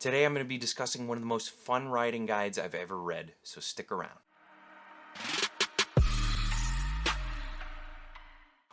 Today I'm going to be discussing one of the most fun writing guides I've ever read, so stick around.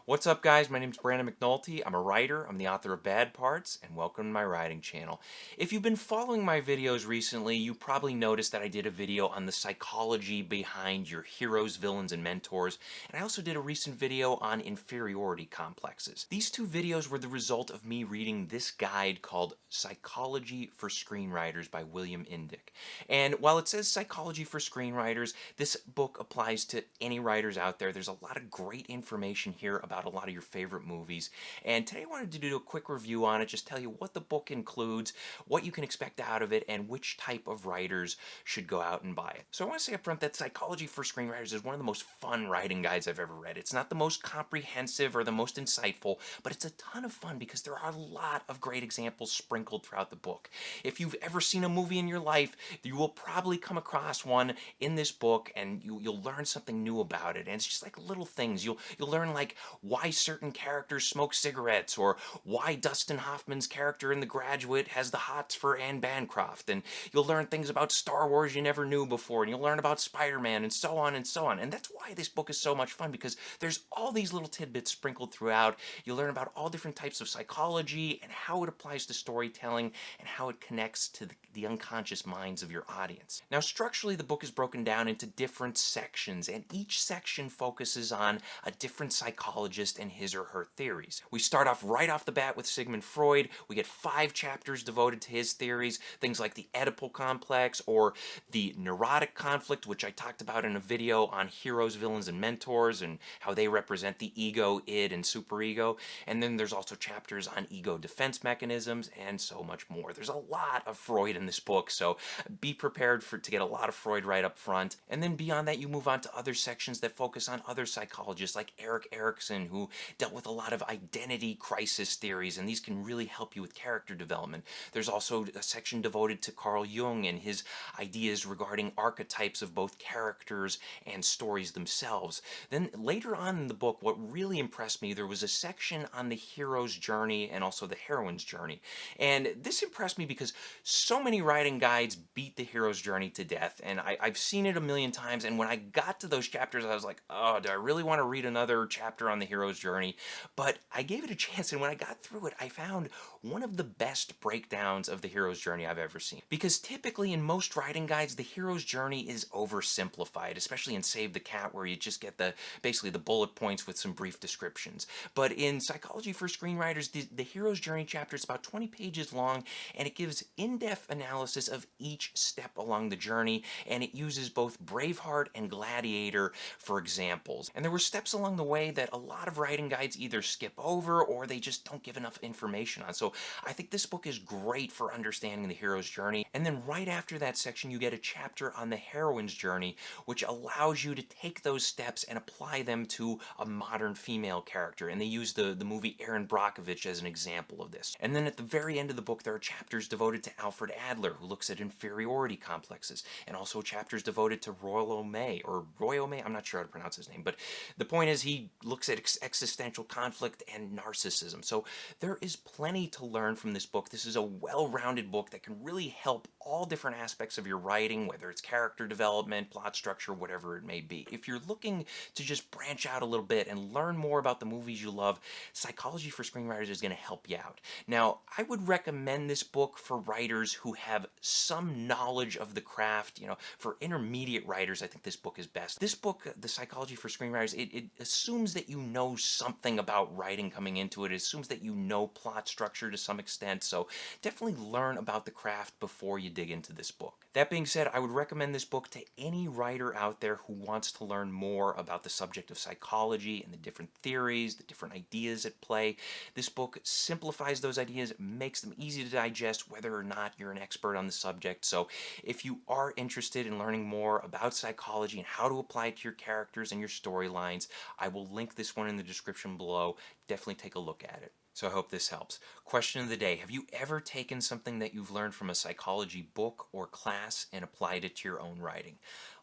What's up, guys? My name's Brandon McNulty. I'm a writer, I'm the author of Bad Parts, and welcome to my writing channel. If you've been following my videos recently, you probably noticed that I did a video on the psychology behind your heroes, villains, and mentors, and I also did a recent video on inferiority complexes. These two videos were the result of me reading this guide called Psychology for Screenwriters by William Indick. And while it says Psychology for Screenwriters, this book applies to any writers out there. There's a lot of great information here about a lot of your favorite movies, and today I wanted to do a quick review on it, just tell you what the book includes, what you can expect out of it, and which type of writers should go out and buy it. So I want to say up front that Psychology for Screenwriters is one of the most fun writing guides I've ever read. It's not the most comprehensive or the most insightful, but it's a ton of fun because there are a lot of great examples sprinkled throughout the book. If you've ever seen a movie in your life, you will probably come across one in this book, and you'll learn something new about it. And it's just like little things. You'll learn like why certain characters smoke cigarettes, or why Dustin Hoffman's character in The Graduate has the hots for Anne Bancroft, and you'll learn things about Star Wars you never knew before, and you'll learn about Spider-Man, and so on and so on. And that's why this book is so much fun, because there's all these little tidbits sprinkled throughout. You learn about all different types of psychology and how it applies to storytelling and how it connects to the unconscious minds of your audience. Now, structurally, the book is broken down into different sections, and each section focuses on a different psychologist and his or her theories. We start off right off the bat with Sigmund Freud. We get 5 chapters devoted to his theories, things like the Oedipal complex or the neurotic conflict, which I talked about in a video on heroes, villains, and mentors, and how they represent the ego, id, and superego. And then there's also chapters on ego defense mechanisms and so much more. There's a lot of Freud in this book, so be prepared to get a lot of Freud right up front. And then beyond that, you move on to other sections that focus on other psychologists like Erik Erikson, who dealt with a lot of identity crisis theories, and these can really help you with character development. There's also a section devoted to Carl Jung and his ideas regarding archetypes of both characters and stories themselves. Then later on in the book, what really impressed me, there was a section on the hero's journey and also the heroine's journey. And this impressed me because so many writing guides beat the hero's journey to death, and I've seen it a million times, and when I got to those chapters, I was like, oh, do I really want to read another chapter on the hero's journey? But I gave it a chance, and when I got through it, I found one of the best breakdowns of the hero's journey I've ever seen. Because typically in most writing guides, the hero's journey is oversimplified, especially in Save the Cat, where you just get basically the bullet points with some brief descriptions. But in Psychology for Screenwriters, the hero's journey chapter is about 20 pages long, and it gives in-depth analysis of each step along the journey, and it uses both Braveheart and Gladiator for examples. And there were steps along the way that a lot of writing guides either skip over or they just don't give enough information on. So I think this book is great for understanding the hero's journey. And then right after that section, you get a chapter on the heroine's journey, which allows you to take those steps and apply them to a modern female character. And they use the movie Erin Brockovich as an example of this. And then at the very end of the book, there are chapters devoted to Alfred Adler, who looks at inferiority complexes, and also chapters devoted to Roy O'May, I'm not sure how to pronounce his name, but the point is he looks at existential conflict and narcissism. So there is plenty to learn from this book. This is a well-rounded book that can really help all different aspects of your writing, whether it's character development, plot structure, whatever it may be. If you're looking to just branch out a little bit and learn more about the movies you love, Psychology for Screenwriters is going to help you out. Now, I would recommend this book for writers who have some knowledge of the craft. For intermediate writers, I think this book is best. This book, The Psychology for Screenwriters, it assumes that you know something about writing coming into it. It assumes that you know plot structure to some extent, so definitely learn about the craft before you dig into this book. That being said, I would recommend this book to any writer out there who wants to learn more about the subject of psychology and the different theories, the different ideas at play. This book simplifies those ideas, makes them easy to digest, whether or not you're an expert on the subject. So if you are interested in learning more about psychology and how to apply it to your characters and your storylines, I will link this one in the description below. Definitely take a look at it. So I hope this helps. Question of the day. Have you ever taken something that you've learned from a psychology book or class and applied it to your own writing?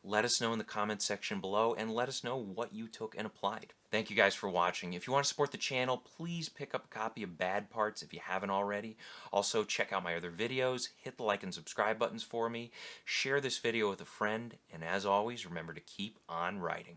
Let us know in the comments section below and let us know what you took and applied. Thank you guys for watching. If you want to support the channel, please pick up a copy of Bad Parts if you haven't already. Also, check out my other videos, hit the like and subscribe buttons for me, share this video with a friend, and as always, remember to keep on writing.